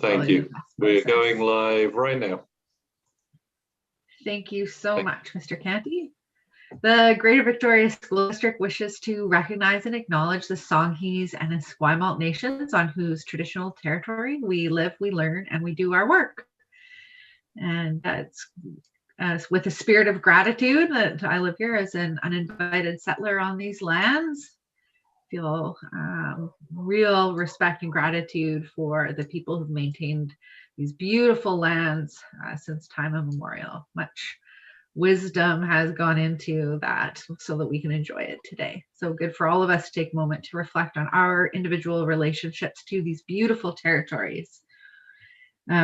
Thank you. We're going live right now. Thank you so much, Mr. Canty. The Greater Victoria School District wishes to recognize and acknowledge the Songhees and Esquimalt nations on whose traditional territory we live, we learn, and we do our work. And that's with a spirit of gratitude that I live here as an uninvited settler on these lands. Feel real respect and gratitude for the people who've maintained these beautiful lands since time immemorial. Much wisdom has gone into that so that we can enjoy it today. So good for all of us to take a moment to reflect on our individual relationships to these beautiful territories.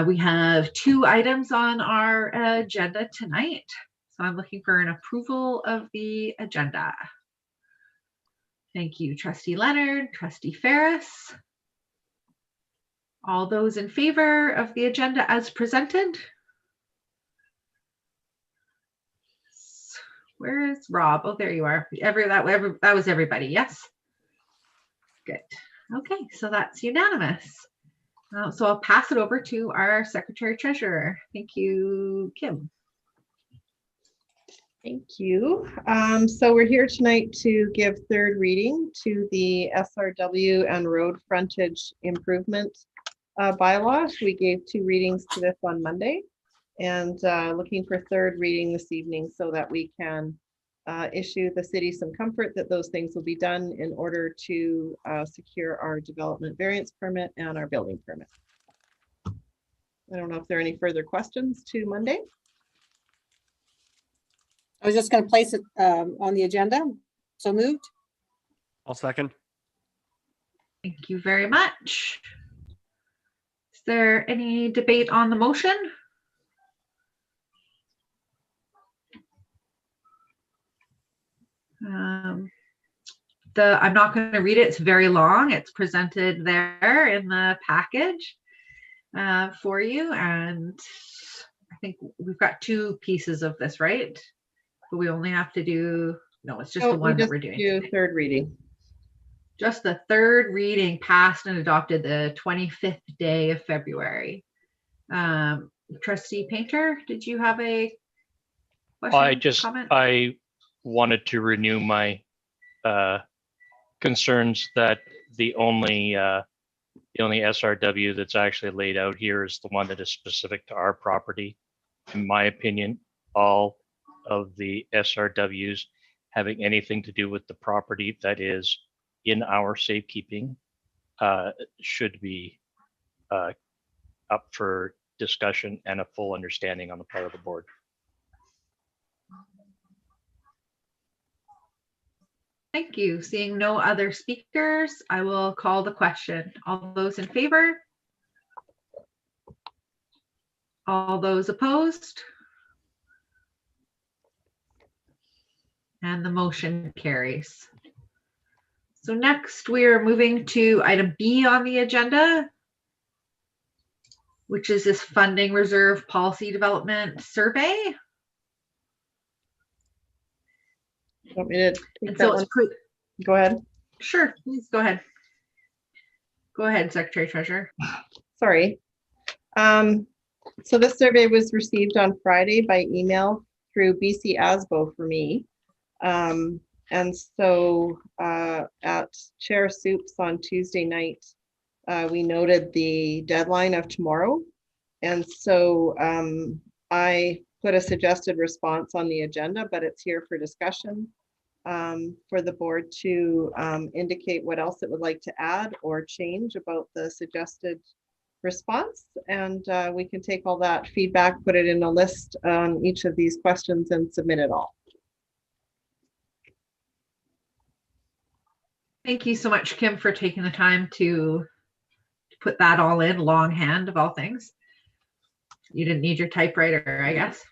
We have 2 items on our agenda tonight. So I'm looking for an approval of the agenda. Thank you, Trustee Leonard, Trustee Ferris. All those in favor of the agenda as presented? Where is Rob? Oh, there you are. That was everybody, yes? Good. Okay, so that's unanimous. So I'll pass it over to our Secretary Treasurer. Thank you, Kim. Thank you. So we're here tonight to give 3rd reading to the SRW and road frontage improvement bylaws. We gave 2 readings to this on Monday, and looking for 3rd reading this evening so that we can issue the city some comfort that those things will be done in order to secure our development variance permit and our building permit. I don't know if there are any further questions to Monday. I was just going to place it on the agenda. So moved. I'll second. Thank you very much. Is there any debate on the motion? I'm not going to read it. It's very long. It's presented there in the package for you. And I think we've got 2 pieces of this, right? But we only have to do, no, it's just the one that we're doing. Do 3rd reading. Just the 3rd reading passed and adopted the 25th day of February. Trustee Painter, did you have a question? Comment? I wanted to renew my concerns that the only SRW that's actually laid out here is the one that is specific to our property. In my opinion, all of the SRWs having anything to do with the property that is in our safekeeping should be up for discussion and a full understanding on the part of the board. Thank you. Seeing no other speakers, I will call the question. All those in favor? All those opposed? And the motion carries. So next we are moving to item B on the agenda, which is this funding reserve policy development survey. Want me to take that one? Go ahead. Sure, please go ahead. Go ahead, Secretary Treasurer. Sorry. So this survey was received on Friday by email through BC ASBO for me. And so at Chair Soups on Tuesday night, we noted the deadline of tomorrow. And so I put a suggested response on the agenda, but it's here for discussion for the board to indicate what else it would like to add or change about the suggested response. And we can take all that feedback, put it in a list on each of these questions and submit it all. Thank you so much, Kim, for taking the time to put that all in longhand of all things. You didn't need your typewriter, I guess.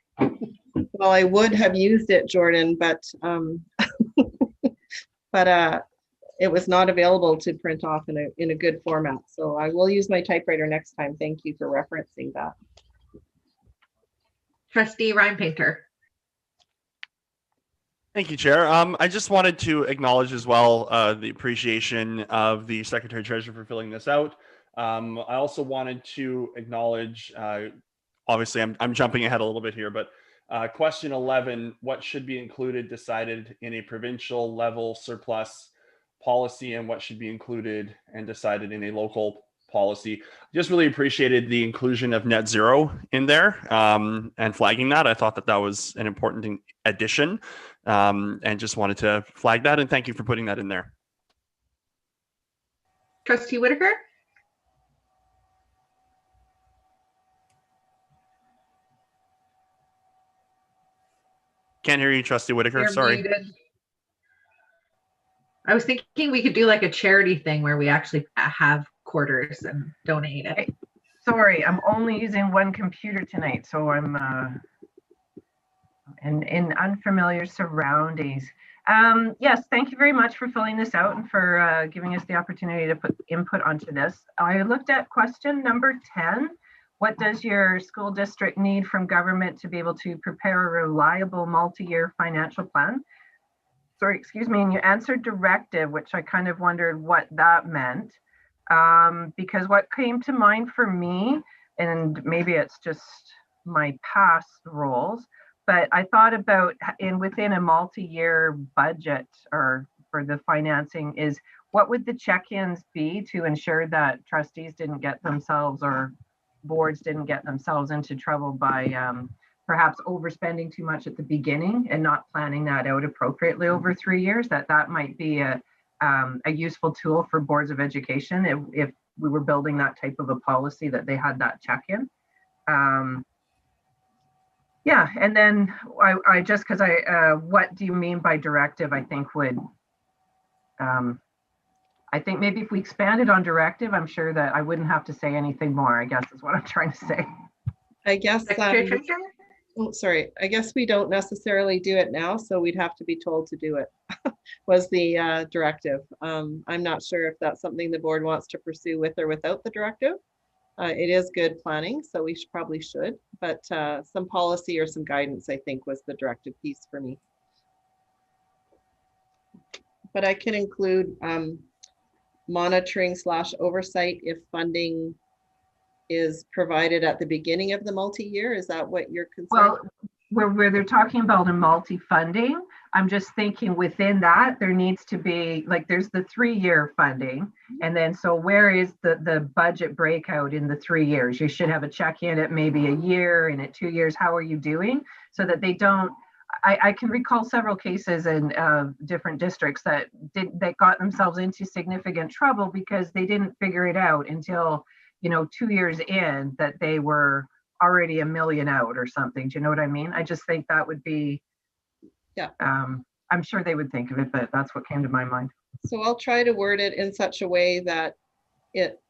Well, I would have used it, Jordan, but it was not available to print off in a good format. So I will use my typewriter next time. Thank you for referencing that. Trustee Ryan Painter. Thank you, Chair. I just wanted to acknowledge as well the appreciation of the Secretary Treasurer for filling this out. I also wanted to acknowledge, obviously I'm jumping ahead a little bit here, but question 11, what should be included, decided in a provincial level surplus policy, and what should be included and decided in a local policy. Just really appreciated the inclusion of net zero in there, and flagging that. I thought that that was an important addition, and just wanted to flag that, and thank you for putting that in there. Trustee Whitaker? Can't hear you, Trustee Whitaker. You're Sorry. muted. I was thinking we could do like a charity thing where we actually have quarters and donate it. Sorry, I'm only using one computer tonight, so I'm in unfamiliar surroundings. Yes, thank you very much for filling this out and for giving us the opportunity to put input onto this. I looked at question number 10. What does your school district need from government to be able to prepare a reliable multi-year financial plan? Sorry, excuse me, and you answered directive, which I kind of wondered what that meant. Because what came to mind for me, and maybe it's just my past roles, but I thought about within a multi-year budget or for the financing is what would the check-ins be to ensure that trustees didn't get themselves or boards didn't get themselves into trouble by perhaps overspending too much at the beginning and not planning that out appropriately over 3 years. That might be a useful tool for boards of education if we were building that type of a policy that they had that check-in. Yeah, and then I just because what do you mean by directive? I think would I think maybe if we expanded on directive, I'm sure that I wouldn't have to say anything more, I guess is what I'm trying to say. I guess, Secretary Treasurer? oh, sorry, I guess we don't necessarily do it now, so we'd have to be told to do it, was the directive. I'm not sure if that's something the board wants to pursue with or without the directive. It is good planning, so we probably should, but some policy or some guidance, I think, was the directive piece for me. But I can include monitoring / oversight if funding is provided at the beginning of the multi-year. Is that what you're concerned? Well, where they're talking about a multi-funding, I'm just thinking within that there needs to be, like, there's the 3-year funding, and then so where is the budget breakout in the 3 years? You should have a check-in at maybe a year and at 2 years. How are you doing? So that they don't. I can recall several cases in different districts that got themselves into significant trouble because they didn't figure it out until 2 years in that they were already $1 million out or something. Do you know what I mean? I just think that would be, yeah. I'm sure they would think of it, but that's what came to my mind. So I'll try to word it in such a way that it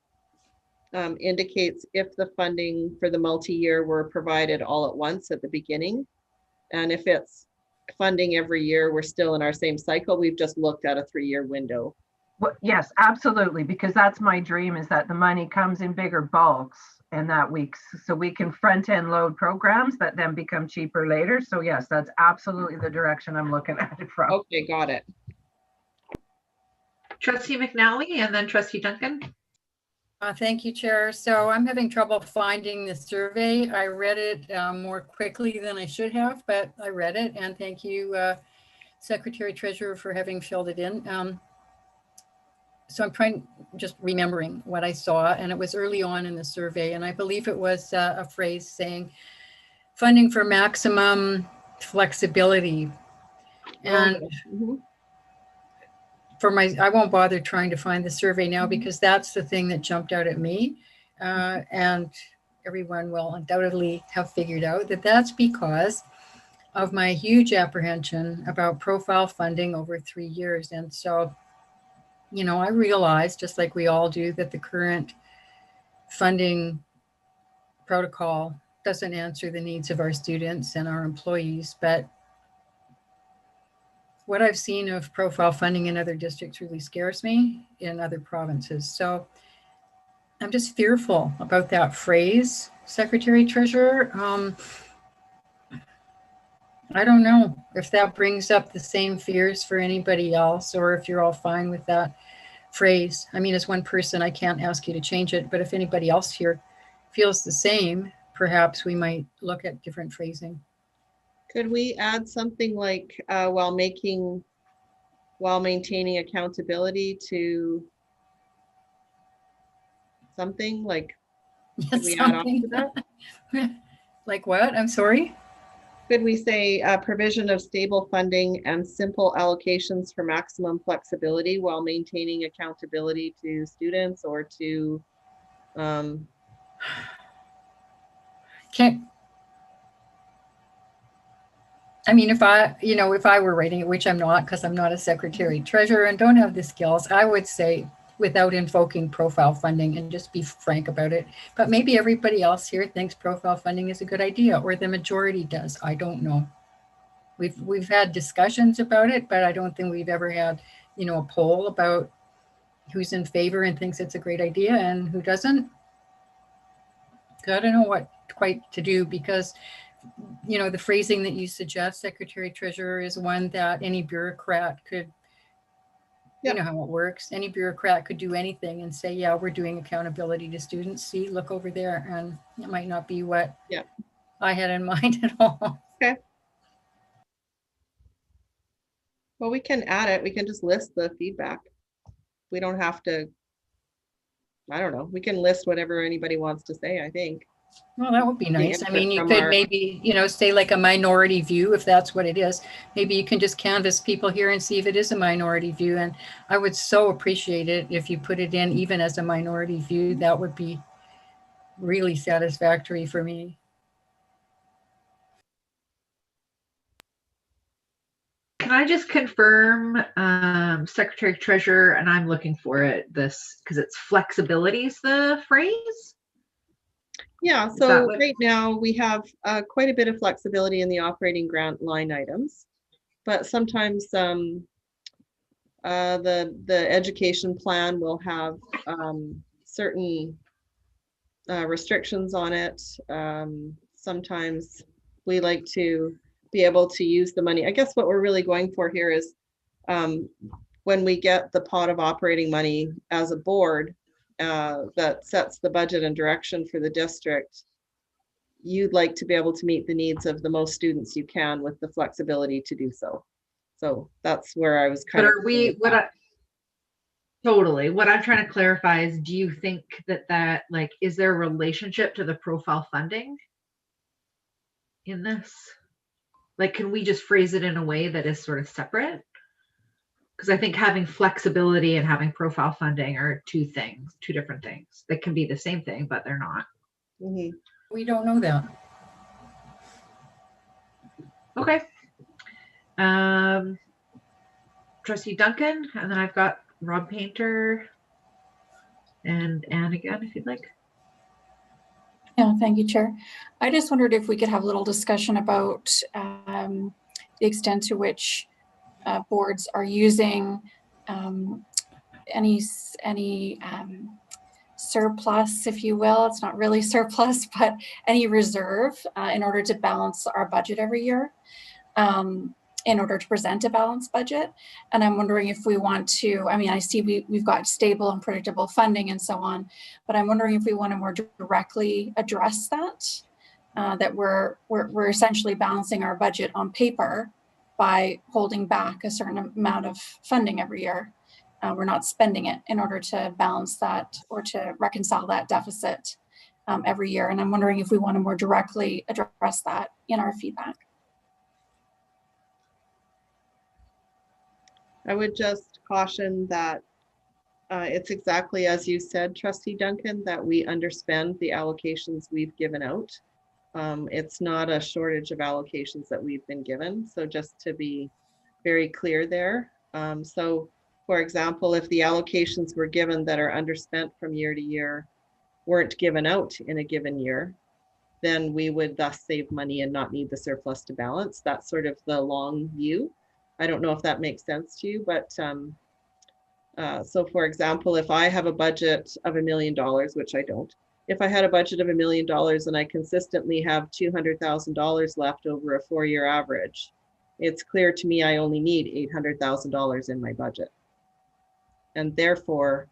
indicates if the funding for the multi-year were provided all at once at the beginning. And if it's funding every year, we're still in our same cycle. We've just looked at a 3-year window. Well, yes, absolutely, because that's my dream, is that the money comes in bigger bulks and that so we can front end load programs that then become cheaper later. So yes, that's absolutely the direction I'm looking at it from. Okay, got it. Trustee McNally and then Trustee Duncan. Thank you, Chair. So I'm having trouble finding the survey. I read it more quickly than I should have, but I read it, and thank you, Secretary Treasurer, for having filled it in. So I'm just remembering what I saw, and it was early on in the survey, and I believe it was a phrase saying funding for maximum flexibility. And I won't bother trying to find the survey now because that's the thing that jumped out at me. And everyone will undoubtedly have figured out that that's because of my huge apprehension about profile funding over 3 years. And so, I realize, just like we all do, that the current funding protocol doesn't answer the needs of our students and our employees, but what I've seen of profile funding in other districts really scares me in other provinces. So I'm just fearful about that phrase, Secretary Treasurer. I don't know if that brings up the same fears for anybody else or if you're all fine with that phrase. I mean, as one person, I can't ask you to change it, but if anybody else here feels the same, perhaps we might look at different phrasing. Could we add something like while maintaining accountability to something like? Could we add on to that? Like what? I'm sorry. Could we say provision of stable funding and simple allocations for maximum flexibility while maintaining accountability to students or to Can't. I mean, if I were writing it, which I'm not, because I'm not a secretary treasurer and don't have the skills, I would say without invoking profile funding and just be frank about it. But maybe everybody else here thinks profile funding is a good idea, or the majority does. I don't know. We've had discussions about it, but I don't think we've ever had, a poll about who's in favor and thinks it's a great idea and who doesn't. I don't know what quite to do, because the phrasing that you suggest, Secretary Treasurer, is one that any bureaucrat could, you know how it works. Any bureaucrat could do anything and say, yeah, we're doing accountability to students. See, look over there. And it might not be what I had in mind at all. Okay. Well, we can add it. We can just list the feedback. We don't have to, I don't know. We can list whatever anybody wants to say, I think. Well, that would be nice. I mean, you could maybe, say like a minority view, if that's what it is. Maybe you can just canvass people here and see if it is a minority view. And I would so appreciate it if you put it in even as a minority view. That would be really satisfactory for me. Can I just confirm, Secretary Treasurer, and I'm looking for it, this, because it's flexibility is the phrase? Yeah, so right now we have quite a bit of flexibility in the operating grant line items, but sometimes the education plan will have certain restrictions on it. Sometimes we like to be able to use the money. I guess what we're really going for here is when we get the pot of operating money as a board, that sets the budget and direction for the district, you'd like to be able to meet the needs of the most students you can with the flexibility to do so. So that's where I was kind of. Totally. What I'm trying to clarify is, do you think that like, is there a relationship to the profile funding in this? Like, can we just phrase it in a way that is sort of separate? Because I think having flexibility and having profile funding are two different things. They can be the same thing, but they're not. Mm-hmm. We don't know that. Okay. Trustee Duncan, and then I've got Rob Painter and Anne again, if you'd like. Yeah, thank you, Chair. I just wondered if we could have a little discussion about the extent to which boards are using any surplus, if you will. It's not really surplus, but any reserve in order to balance our budget every year, in order to present a balanced budget. And I'm wondering if we want to, I mean, I see we've got stable and predictable funding and so on, but I'm wondering if we want to more directly address that, that we're essentially balancing our budget on paper by holding back a certain amount of funding every year. We're not spending it in order to balance that or to reconcile that deficit every year. And I'm wondering if we want to more directly address that in our feedback. I would just caution that it's exactly as you said, Trustee Duncan, that we underspend the allocations we've given out. It's not a shortage of allocations that we've been given. So just to be very clear there. So for example, if the allocations were given that are underspent from year to year weren't given out in a given year, then we would thus save money and not need the surplus to balance. That's sort of the long view. I don't know if that makes sense to you, but so for example, if I have a budget of $1 million, which I don't, if I had a budget of $1 million and I consistently have $200,000 left over a 4-year average, it's clear to me I only need $800,000 in my budget. and therefore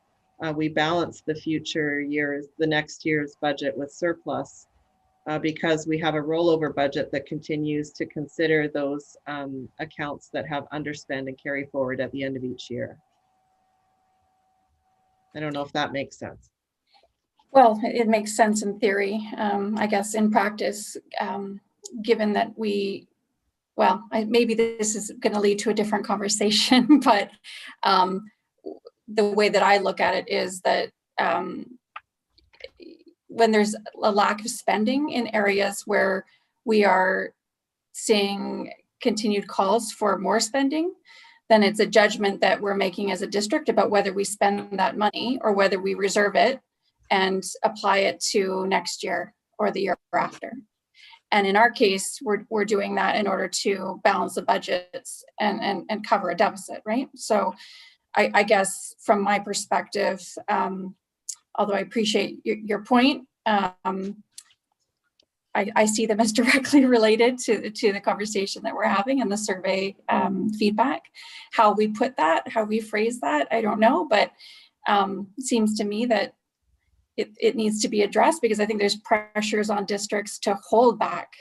we balance the future years, the next year's budget with surplus because we have a rollover budget that continues to consider those accounts that have underspend and carry forward at the end of each year. I don't know if that makes sense. Well, it makes sense in theory. I guess in practice, given that maybe this is going to lead to a different conversation, but the way that I look at it is that when there's a lack of spending in areas where we are seeing continued calls for more spending, then it's a judgment that we're making as a district about whether we spend that money or whether we reserve it and apply it to next year or the year after. And in our case, we're doing that in order to balance the budgets and cover a deficit, right? So I guess from my perspective, although I appreciate your point, I see them as directly related to the conversation that we're having and the survey feedback. How we put that, how we phrase that, I don't know, but it seems to me that it needs to be addressed because I think there's pressures on districts to hold back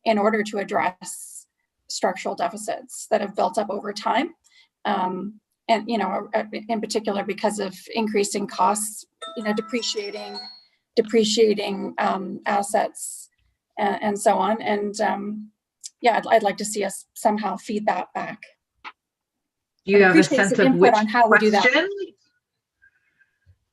in order to address structural deficits that have built up over time. And, you know, in particular, because of increasing costs, you know, depreciating assets and so on. And yeah, I'd like to see us somehow feed that back. Do you have a sense of which on how we do that?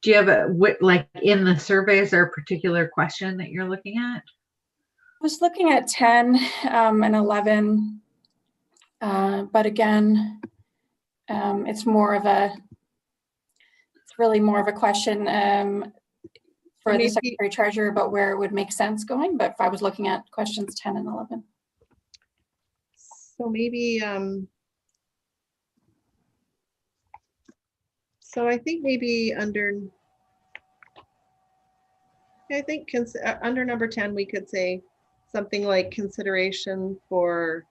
Do you have like in the survey, is there a particular question that you're looking at? I was looking at 10 and 11, but again, it's really more of a question for the Secretary Treasurer about where it would make sense going. But if I was looking at questions 10 and 11. So maybe, so I think maybe under number 10, we could say something like consideration for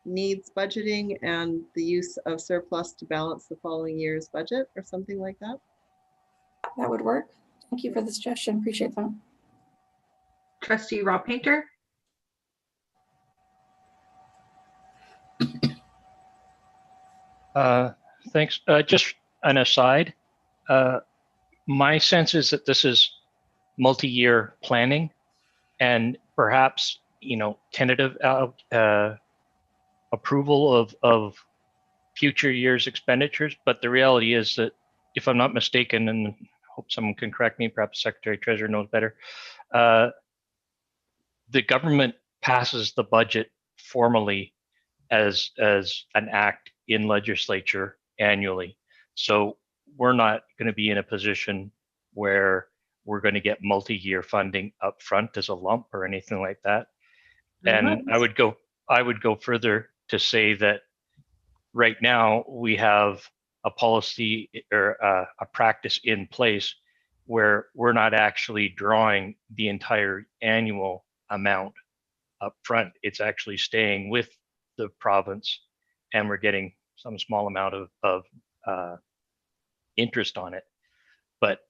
needs budgeting and the use of surplus to balance the following year's budget or something like that. That would work. Thank you for the suggestion. Appreciate that. Trustee Rob Painter. Thanks. Just an aside. My sense is that this is multi-year planning and perhaps, you know, tentative approval of future years' expenditures. But the reality is that, if I'm not mistaken, and hope someone can correct me, perhaps Secretary Treasurer knows better, the government passes the budget formally as an act in legislature annually. So we're not going to be in a position where we're going to get multi-year funding up front as a lump or anything like that. And I would go further to say that right now we have a policy or a practice in place where we're not actually drawing the entire annual amount up front. It's actually staying with the province, and we're getting some small amount of interest on it. But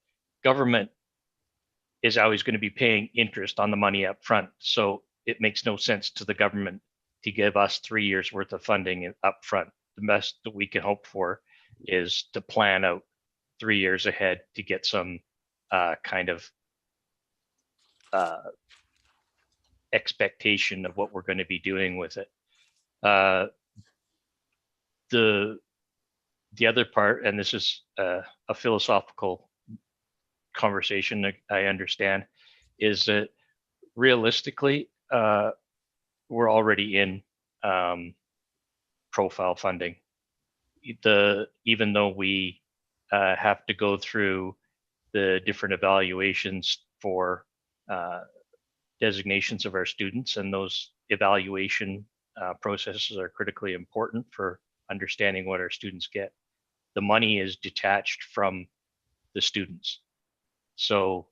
government is always going to be paying interest on the money up front. So it makes no sense to the government to give us 3 years worth of funding up front. The best that we can hope for is to plan out 3 years ahead to get some kind of expectation of what we're going to be doing with it. The other part, and this is a philosophical conversation that I understand, is that realistically, we're already in profile funding. Even though we have to go through the different evaluations for designations of our students, and those evaluation processes are critically important for understanding what our students get. The money is detached from the students. So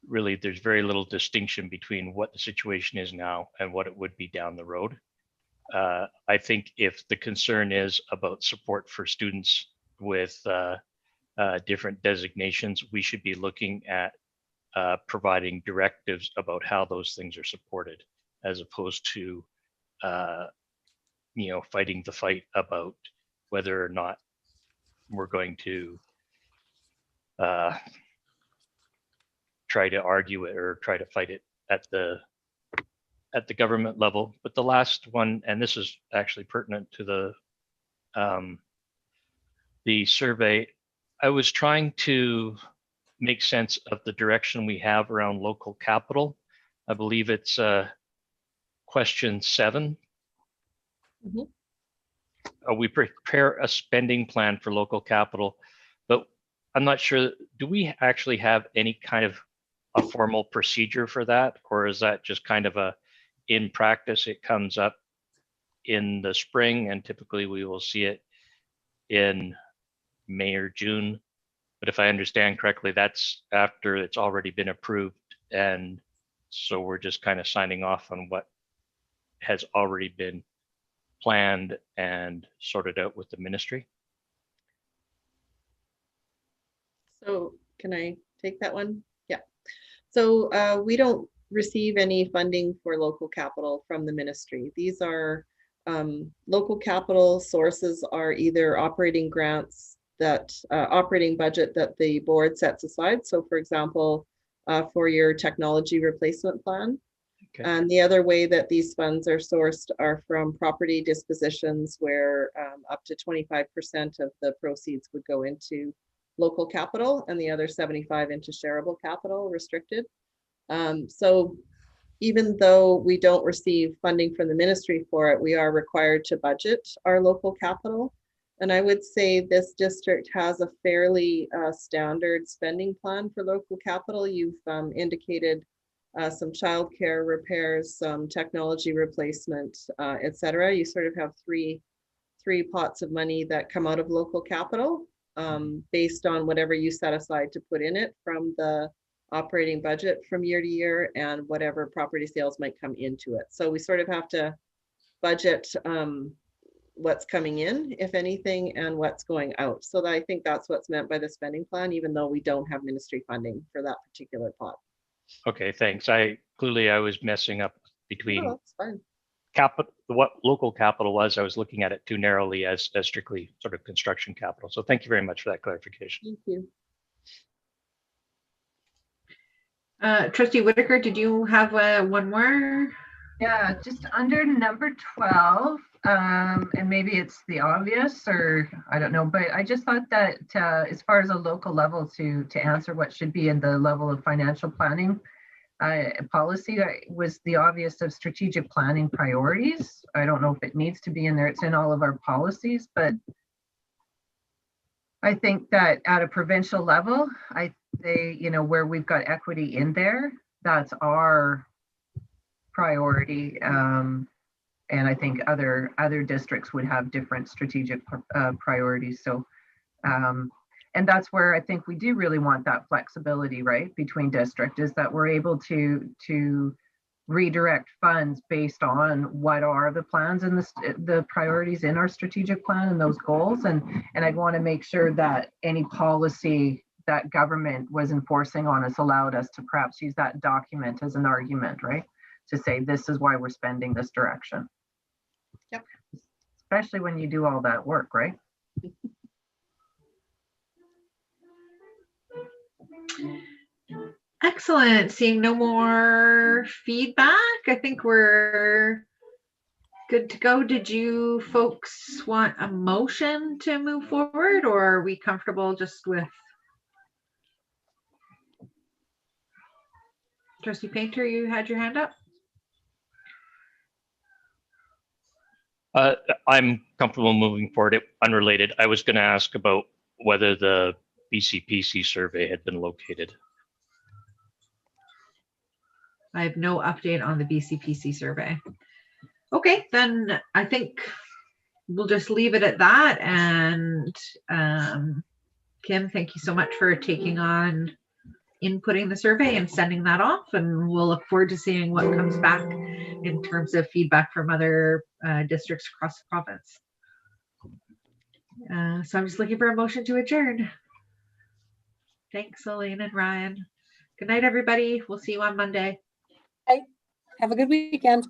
really, there's very little distinction between what the situation is now and what it would be down the road. I think if the concern is about support for students with different designations, we should be looking at providing directives about how those things are supported, as opposed to fighting the fight about whether or not we're going to try to argue it or try to fight it at the government level. But the last one, and this is actually pertinent to the survey, I was trying to make sense of the direction we have around local capital. I believe it's question 7. Mhm. We prepare a spending plan for local capital, but I'm not sure, do we actually have any kind of a formal procedure for that? Or is that just kind of in practice, it comes up in the spring and typically we will see it in May or June? But if I understand correctly, that's after it's already been approved. And so we're just kind of signing off on what has already been planned and sorted out with the ministry. So can I take that one? Yeah. So we don't receive any funding for local capital from the ministry. These are local capital sources are either operating grants that operating budget that the board sets aside. So for example, for your technology replacement plan. Okay. And the other way that these funds are sourced are from property dispositions where up to 25% of the proceeds would go into local capital and the other 75 into shareable capital restricted. So even though we don't receive funding from the ministry for it, we are required to budget our local capital. And I would say this district has a fairly standard spending plan for local capital. You've indicated some childcare repairs, some technology replacement, etc. You sort of have three pots of money that come out of local capital based on whatever you set aside to put in it from the operating budget from year to year and whatever property sales might come into it. So we sort of have to budget what's coming in, if anything, and what's going out. So I think that's what's meant by the spending plan, even though we don't have ministry funding for that particular pot. Okay, thanks. I was messing up between that's fine. capital, what local capital was. I was looking at it too narrowly as strictly sort of construction capital. So thank you very much for that clarification. Thank you. Trustee Whitaker, did you have one more? Yeah, just under number 12, and maybe it's the obvious, or I don't know, but I just thought that as far as a local level to answer what should be in the level of financial planning policy was the obvious of strategic planning priorities. I don't know if it needs to be in there. It's in all of our policies, but I think that at a provincial level, where we've got equity in there, that's our priority. And I think other districts would have different strategic priorities. So, and that's where I think we do really want that flexibility, right, between district, is that we're able to redirect funds based on what are the plans and the priorities in our strategic plan and those goals. And I'd want to make sure that any policy that government was enforcing on us allowed us to perhaps use that document as an argument, right? To say, this is why we're spending this direction. Yep. Especially when you do all that work, right? Excellent. Seeing no more feedback, I think we're good to go. Did you folks want a motion to move forward, or are we comfortable just with Trustee Painter? You had your hand up. I'm comfortable moving forward. Unrelated, I was going to ask about whether the Bcpc survey had been located. I have no update on the Bcpc survey. Okay, then I think we'll just leave it at that. And Kim, thank you so much for taking on inputting the survey and sending that off. And we'll look forward to seeing what comes back in terms of feedback from other districts across the province. So I'm just looking for a motion to adjourn. Thanks, Elaine and Ryan. Good night, everybody. We'll see you on Monday. Have a good weekend.